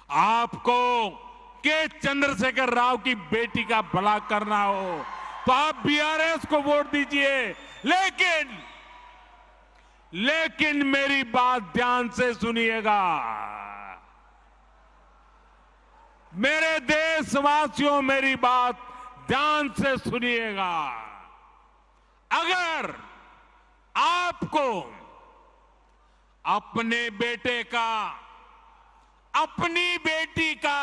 आपको के चंद्रशेखर राव की बेटी का भला करना हो तो आप बीआरएस को वोट दीजिए। लेकिन मेरी बात ध्यान से सुनिएगा। मेरे देशवासियों, मेरी बात ध्यान से सुनिएगा। अगर आपको अपने बेटे का, अपनी बेटी का,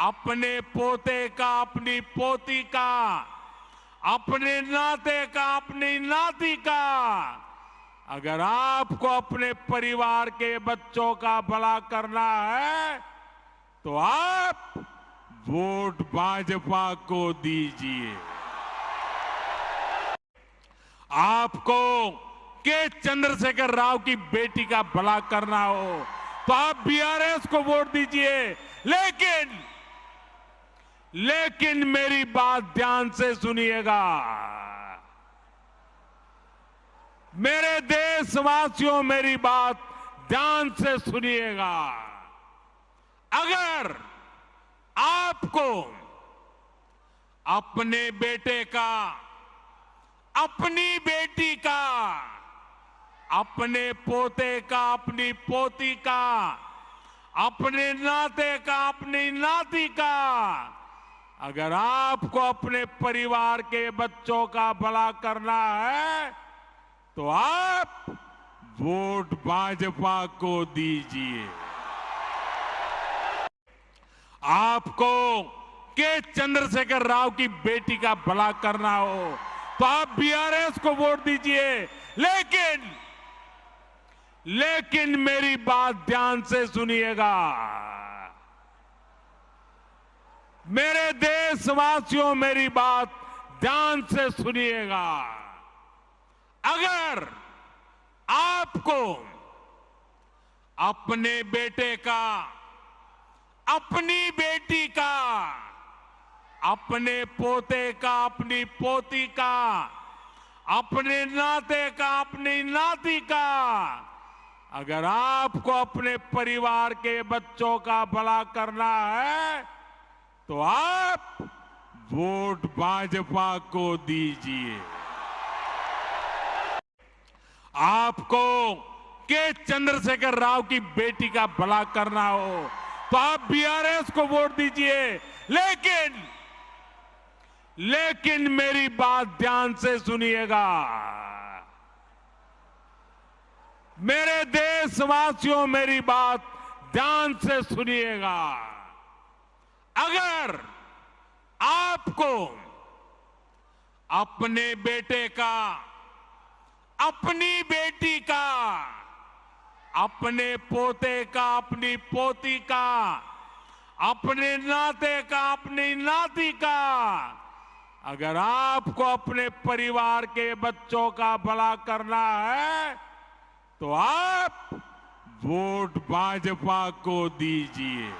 अपने पोते का, अपनी पोती का, अपने नाते का, अपनी नाती का, अगर आपको अपने परिवार के बच्चों का भला करना है तो आप वोट भाजपा को दीजिए। आपको के चंद्रशेखर राव की बेटी का भला करना हो तो आप बीआरएस को वोट दीजिए। लेकिन मेरी बात ध्यान से सुनिएगा। मेरे देशवासियों, मेरी बात ध्यान से सुनिएगा। अगर आपको अपने बेटे का, अपनी बेटी का, अपने पोते का, अपनी पोती का, अपने नाते का, अपनी नाती का, अगर आपको अपने परिवार के बच्चों का भला करना है तो आप वोट भाजपा को दीजिए। आपको के चंद्रशेखर राव की बेटी का भला करना हो तो आप बीआरएस को वोट दीजिए। लेकिन मेरी बात ध्यान से सुनिएगा। मेरे देशवासियों, मेरी बात ध्यान से सुनिएगा। अगर आपको अपने बेटे का, अपनी बेटी का, अपने पोते का, अपनी पोती का, अपने नाते का, अपनी नाती का, अगर आपको अपने परिवार के बच्चों का भला करना है तो आप वोट भाजपा को दीजिए। आपको के चंद्रशेखर राव की बेटी का भला करना हो तो आप बीआरएस को वोट दीजिए। लेकिन मेरी बात ध्यान से सुनिएगा। मेरे देशवासियों, मेरी बात ध्यान से सुनिएगा। अगर आपको अपने बेटे का, अपनी बेटी का, अपने पोते का, अपनी पोती का, अपने नाते का, अपनी नाती का, अगर आपको अपने परिवार के बच्चों का भला करना है तो आप वोट भाजपा को दीजिए।